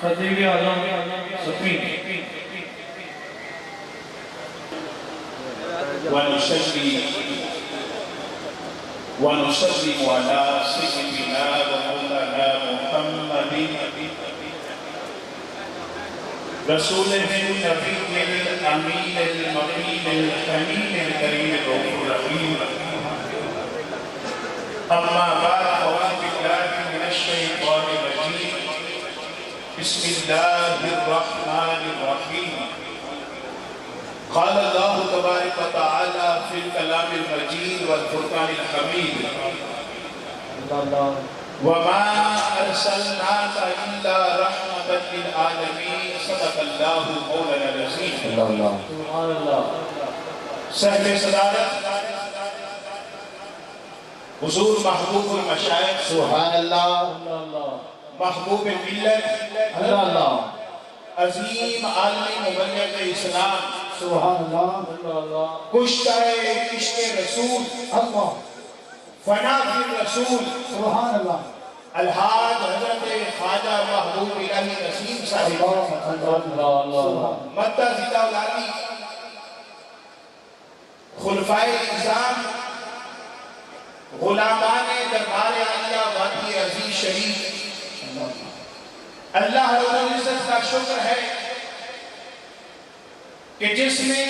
خطیب اعظم سفین ونصلي على سيدنا ومولانا محمد رسول النبي الأمين المقيم الحميد الكريم الرؤوف الرحيم أما بعد أعوذ بالله من الشيطان الرجيم بسم الله الرحمن الرحيم قال الله تبارك وتعالى في الكلام المجيد والفرقان الحميد وما أرسلناك إلا رحمة للعالمين صدق الله مولانا العظيم سبحان اللہ صاحب صدارت حضور محبوب المشائخ سبحان اللہ محبوب ملت اللہ عظیم عالم مبلغ اسلام سبحان اللہ کشتہ عشق رسول اللہ فنا فی رسول سبحان اللہ الحاج حضرت خواجہ محبوب الہی نسیم صاحب مدہ زدہ اولادی خلفائے نظام غلامان دربار عالیہ وادی عزیز شریف اللہ رب العزت کا شکر ہے کہ جس نے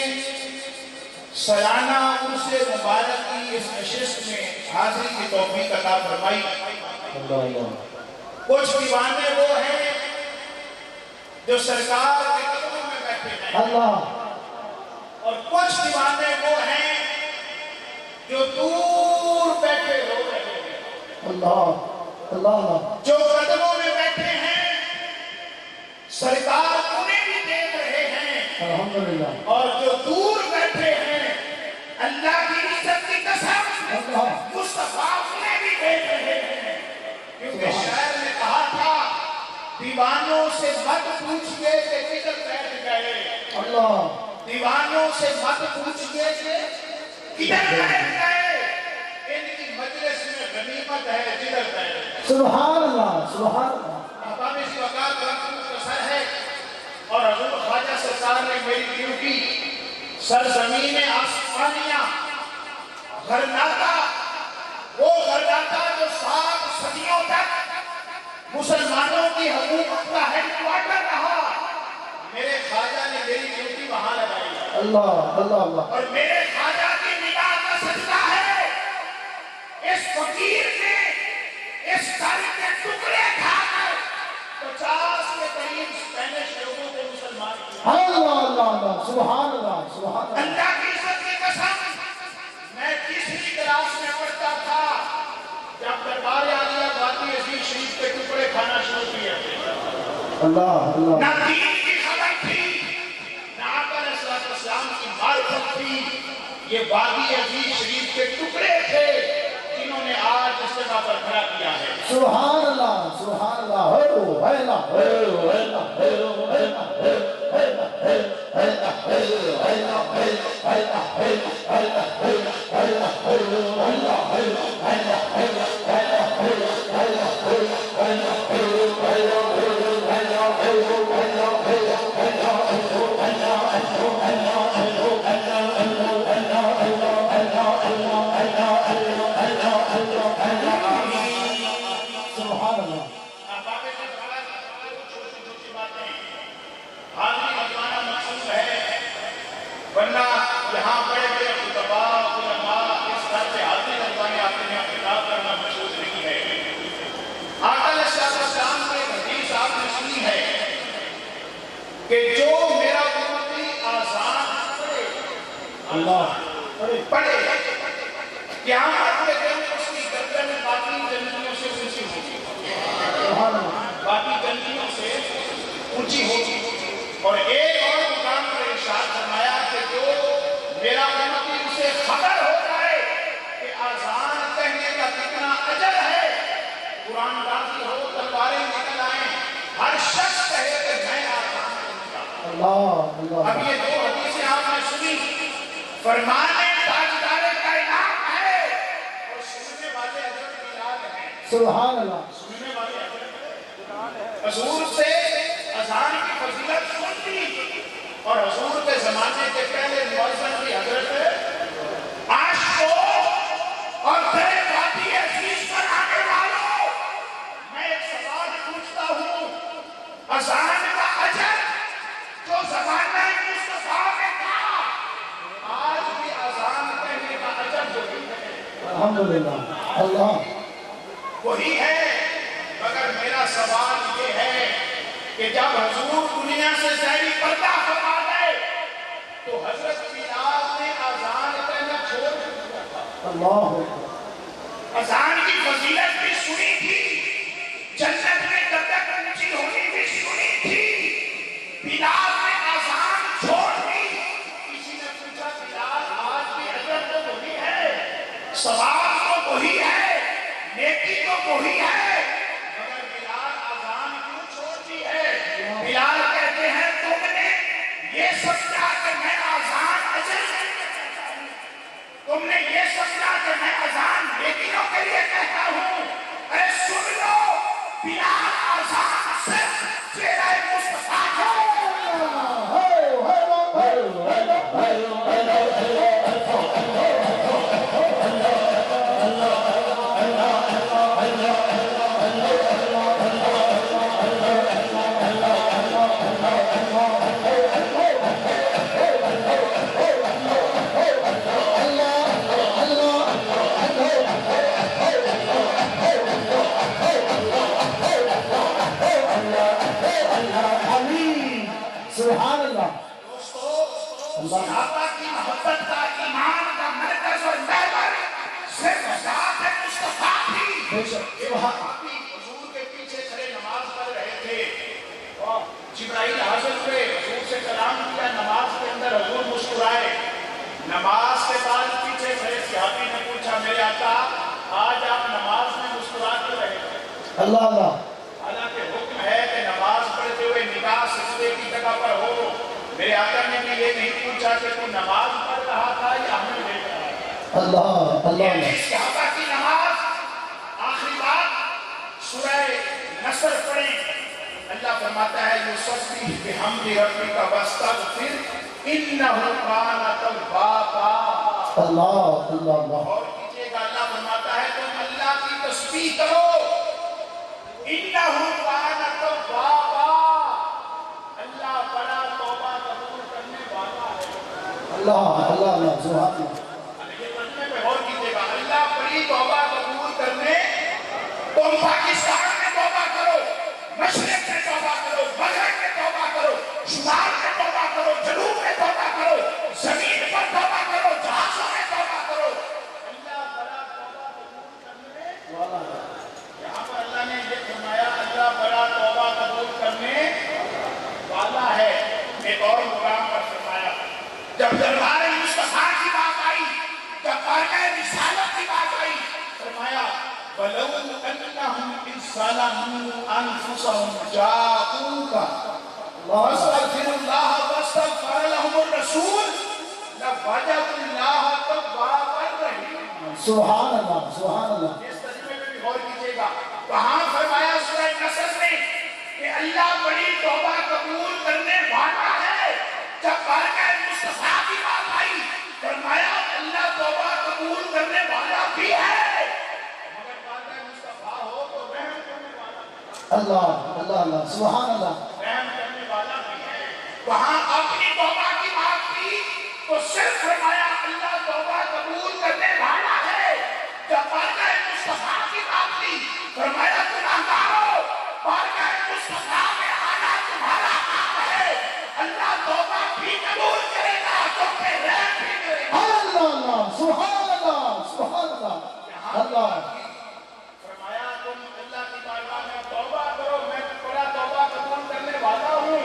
سالانہ عرس مبارک کی اس نشست میں حاضری کی توفیق عطا فرمائی کچھ دیوانے وہ ہیں جو سرکار کے قدموں میں بیٹھے ہیں اللہ اور کچھ دیوانے وہ ہیں جو دور بیٹھے ہو رہے ہیں اللہ اللہ جو قدموں میں بیٹھے ہیں سرکار انہیں بھی دیکھ رہے ہیں الحمدللہ اور جو دور بیٹھے ہیں اللہ کی عزت کی قسم مصطفیٰ انہیں بھی دیکھ رہے ہیں کیونکہ شاعر نے کہا تھا دیوانوں سے مت پوچھئے کہ کدھر بیٹھ گئے اللہ دیوانوں سے مت پوچھئے کہ کدھر بیٹھ گئے ان کی مجلس میں غنیمت ہے جدھر بیٹھ گئے سبحان اللہ سبحان اللہ احباب اس وقت وقت مختصر ہے اور حضور خواجہ سرکار نے میری ڈیوٹی سرزمین آسمانیاں غرناطہ وہ غرناطہ جو 7 صدیوں تک مسلمانوں کی حکومت کا ہیڈ کوارٹر رہا میرے خواجہ نے میری ڈیوٹی وہاں لگائی اللہ اللہ اللہ اور میرے خواجہ کی نگاہ کا صدقہ ہے اس فقیر نے اس سر کے ٹکڑے کھا کر 50 کے قریب اسپینش لوگوں کو مسلمان کیا اللہ اللہ اللہ سبحان اللہ سبحان اللہ اللہ کی عزت کی قسم میں تیسری کلاس میں پڑھتا تھا جب دربار عالیہ وادی عزیز شریف کے ٹکڑے کھانا شروع کیا اللہ اللہ نہ دین کی خبر تھی نہ آقا علیہ السلام کی معرفت تھی یہ وادی عزیز شریف کے ٹکڑے تھے جنہوں نے آج اس جگہ پر کھڑا کیا ہے سبحان اللہ سبحان اللہ ہیلو ہیلا ہیلو ہیلا ہیلو ہیلا ہیلا ہیلا ہیلا ہیلا ہیلا ہیلا ہیلا ہیلا ورنہ یہاں بڑے بڑے خطباء علماء اس طرح سے حاضری لگوانے آتے ہیں خطاب کرنا مشہور نہیں ہے آقا علیہ السلام نے حدیث آپ نے سنی ہے کہ جو میرا امتی آزان پڑھے اللہ پڑھے قیامت کے دن اس کی گردن باقی جنتیوں سے اونچی ہوگی باقی جنتیوں سے اونچی ہوگی اور ایک اور مقام پر ارشاد فرمایا کہ جو میرا امتی اسے خبر ہو جائے کہ آزان کہنے کا کتنا اجر ہے قرآن راضی ہو تلواریں نکل آئیں ہر شخص کہے کہ میں آزان کہوں اللہ اللہ اب یہ 2 حدیثیں آپ نے سنی فرمانے تاجدار کائنات ہے اور سننے والے اجر کی یاد ہیں سبحان اللہ سننے والے اجر حضور سے زمانے کے پہلے مؤذن کی حضرت عاشقوں اور تیرے باتی عزیز پر آنے والوں، میں ایک سوال پوچھتا ہوں، اذان کا اجر جو زمانہ مصطفیٰ میں تھا، آج بھی اذان کہنے کا اجر جو ہے الحمدللہ اللہ وہی ہے۔ مگر میرا سوال یہ ہے کہ جب حضور دنیا سے ظاہری پردہ فرما گئے تو حضرت بلال نے اذان کہنا چھوڑ دیا، اللہ اذان کی فضیلت بھی سنی تھی، جنت میں دردک اونچی ہونی بھی سنی تھی، بلال نے اذان چھوڑ دی۔ کسی نے پوچھا بلال آج بھی اجر تو وہی ہے، ثواب تو وہی ہے، نیکی تو وہی ہے، مگر بلال اذان کیوں چھوڑ دی ہے؟ بلال کہتے ہیں تم نے یہ سمجھا کہ میں اذان اجر تم نے یہ سمجھا کہ میں اذان نیکیوں کے لیے کہتا ہوں، ارے سن لو، بلال اذان صرف چہرہ مصطفیٰ ہے۔ سبحان اللہ صحابہ کی محبت کا، ایمان کا مرکز اور محور صرف ذات مصطفیٰ تھی۔ یہ صحابی حضور کے پیچھے کھڑے نماز پڑھ رہے تھے، جبرائیل حاضر ہوئے، حضور سے کلام کیا، نماز کے اندر حضور مسکرائے۔ نماز کے بعد پیچھے کھڑے صحابی نے پوچھا، میرے آقا آج آپ نماز میں مسکرا کیوں رہے تھے؟ اللہ اللہ حالانکہ حکم ہے کہ نماز پڑھتے ہوئے نگاہ سجدے کی جگہ پر ہو۔ میرے آقا نے بھی یہ نہیں پوچھا کہ تو نماز پڑھ رہا تھا یا ہمیں دیکھ رہا تھا۔ اللہ اللہ یہ صحابہ کی نماز۔ آخری بات سورہ نصر پڑھیں، اللہ فرماتا ہے یسبح بحمد ربک واستغفر انہ کان توابا۔ اللہ اللہ اور کیجئے گا، اللہ فرماتا ہے تم اللہ کی تسبیح کرو، انہ کان توابا، اللہ بڑا توبہ قبول کرنے والا ہے۔ اللہ اللہ سبحان اللہ یہ پڑھنے پہ غور کیجئے گا، اللہ بڑی توبہ قبول کرنے۔ تم پاکستان میں توبہ کرو، مشرق میں توبہ کرو، مغرب میں توبہ کرو، شمال میں توبہ کرو، جنوب میں توبہ کرو، زمین پر توبہ کرو، جہازوں میں توبہ کرو، اللہ بڑا توبہ قبول کرنے والا ہے۔ یہاں پر اللہ نے یہ فرمایا، اللہ بڑا توبہ قبول کرنے والا ہے۔ ایک اور مقام پر فرمایا، جب دربار مصطفیٰ کی بات آئی، جب بارگاہ رسالت کی بات آئی، فرمایا وَلَوْ أَنَّهُمْ إِذْ ظَلَمُوا أَنفُسَهُمْ جَاءُوكَ وَاسْتَغْفِرُوا اللَّهَ وَاسْتَغْفَرَ لَهُمُ الرَّسُولُ لَوَجَدُوا اللَّهَ تَوَّابًا رَحِيمًا۔ سبحان اللہ سبحان اللہ اس ترجمے میں بھی غور کیجئے گا، وہاں فرمایا سورہ نصر میں کہ اللہ بڑی توبہ قبول کرنے والا ہے۔ جب بارگاہ مصطفیٰ کی بات آئی، فرمایا اللہ توبہ قبول کرنے والا بھی ہے، مگر بارگاہ مصطفیٰ ہو تو رحم کرنے والا بھی ہے۔ اللہ اللہ اللہ سبحان اللہ رحم کرنے والا بھی ہے۔ وہاں اپنی توبہ کی بات کی تو صرف فرمایا اللہ توبہ قبول کرنے والا ہے۔ جب بارگاہ مصطفیٰ کی بات کی، فرمایا گناہگارو، بارگاہ مصطفیٰ میں آنا تمہارا کام ہے، اللہ توبہ بھی قبول کرے گا تو پھر رحم بھی کرے گا۔ اللہ اللہ سبحان اللہ سبحان اللہ اللہ فرمایا تم اللہ کی بارگاہ میں توبہ کرو، میں بڑا توبہ قبول کرنے والا ہوں۔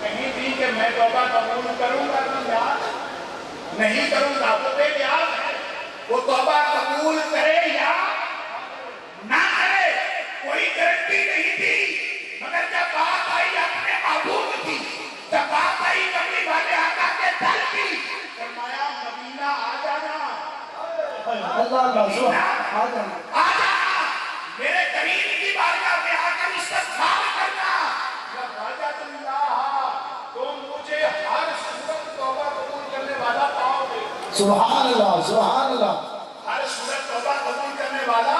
نہیں دی کہ میں توبہ قبول کروں گا تو یاد نہیں کروں گا، وہ بے نیاز ہے، وہ توبہ قبول کرے یا نہ کرے کوئی گارنٹی نہیں تھی، مگر جب بات آئی اپنے محبوب کی، جب بات آئی کملی والے آقا کے در کی، فرمایا مدینہ آ جانا، اللہ اللہ سبحان اللہ آ جانا، میرے کریم کی بارگاہ میں آ کر استغفار کرنا۔ یا حاجت اللہ، تم سبحان اللہ سبحان اللہ ہر صورت توبہ قبول کرنے والا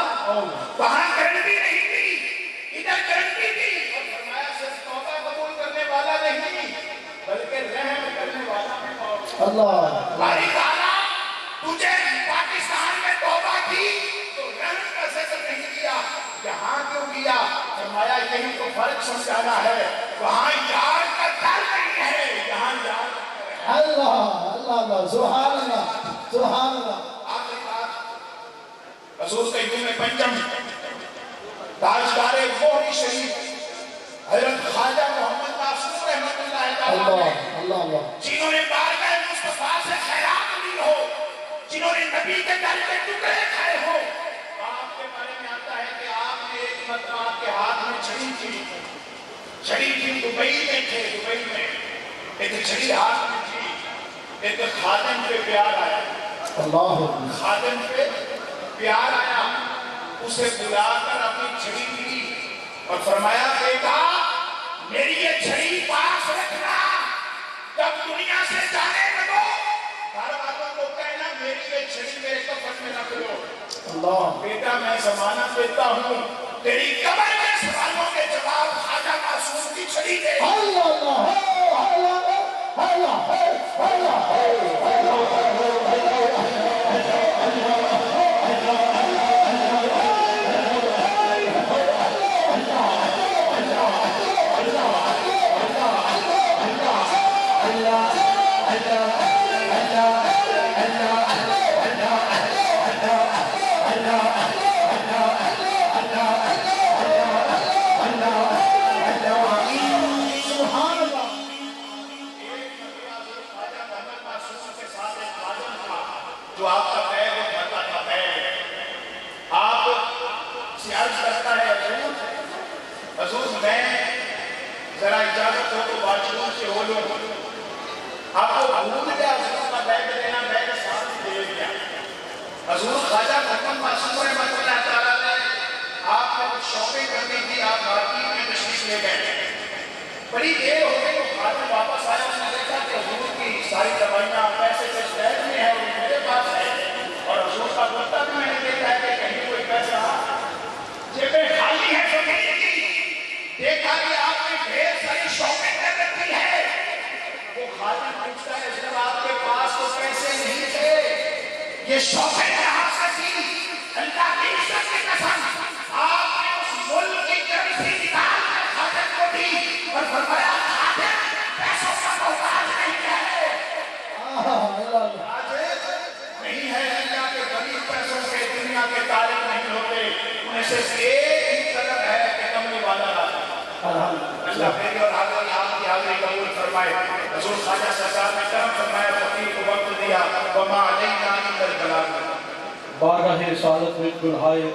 وہاں گارنٹی نہیں تھی، ادھر گارنٹی تھی، اور فرمایا صرف توبہ قبول کرنے والا نہیں بلکہ رحم کرنے والا ہے۔ اللہ باری تعالیٰ تجھے پاکستان میں توبہ کی تو رحم کا ذکر نہیں کیا، یہاں کیوں کیا؟ فرمایا یہی تو فرق سمجھانا ہے، وہاں یار کا ڈر نہیں ہے، یہاں یار کا ڈر ہے۔ اللہ اللہ سبحان اللہ سبحان اللہ آخری بات، حضور قیوم پنجم تاجدار موہری شریف حضرت خواجہ محمد معصوم رحمۃ اللہ تعالیٰ اللہ علیہ، اللہ اللہ جنہوں نے بارگاہ مصطفیٰ سے خیرات لی ہو، جنہوں نے نبی کے در کے ٹکڑے کھائے ہو، آپ کے بارے میں آتا ہے کہ آپ نے ایک مرتبہ آپ کے ہاتھ میں چھڑی تھی، چھڑی تھی دبئی میں تھے، دبئی میں ایک چھڑی ہاتھ میں تھی، ایک خادم پہ پیار آیا، اللہ خادم پہ پیار آیا، اسے بلا کر اپنی چھڑی دی اور فرمایا بیٹا میری یہ چھڑی پاس رکھنا، جب دنیا سے جانے لگو گھر والوں کو کہنا میری یہ چھڑی میرے کفن میں رکھ لو۔ اللہ بیٹا میں ضمانت دیتا ہوں تیری قبر میں سوالوں کے جواب خواجہ معصوم کی چھڑی دے۔ اللہ اللہ اللہ سبحان اللہ خواجہ محمد معصوم کے ساتھ ایک خادم تھا جو آپ کا بیگ اٹھاتا تھا، بیگ آپ سے عرض کرتا ہے حضور میں ذرا اجازت ہو تو واجبوں سے ہو لوں، آپ کو بھول گیا حضور کا بیگ دینا، بیگ ساتھ دے دیا۔ حضور خواجہ محمد معصوم رحمۃ اللہ تعالیٰ نے آپ کو کچھ شاپنگ کرنی تھی، آپ مارکیٹ میں تشریف لے گئے، بڑی دیر ہو گئی تو خادم واپس آیا، اس نے دیکھا کہ حضور کی ساری دوائیاں پیسے سے بیگ میں ہے اور میرے پاس ہے، اور حضور کا کرتا بھی میں نے دیکھا ہے کہ کہیں کوئی پیسہ جیبیں خالی ہے تو نہیں کی، دیکھا کہ آپ نے ڈھیر ساری شاپنگ کر رکھی ہے۔ وہ خادم پوچھتا ہے جب آپ کے پاس تو پیسے نہیں تھے یہ شاپنگ کہاں سے تھی؟ اللہ کی عزت کی قسم آپ نے اس ملک کی کرنسی نکال کر خادم کو دی اور فرمایا خادم پیسوں کا محتاج نہیں ہے، نہیں ہے، اللہ کے غریب پیسوں سے دنیا کے طالب نہیں ہوتے، انہیں صرف ایک ہی طلب ہے کہ کملی والا راجہ۔ اللہ میری اور آپ کی حاضری قبول فرمائے۔ حضور خواجہ سرکار نے کرم فرمایا، فقیر کو وقت دیا، وما علینا الا البلاغ۔ بارگاہ رسالت میں دلہائے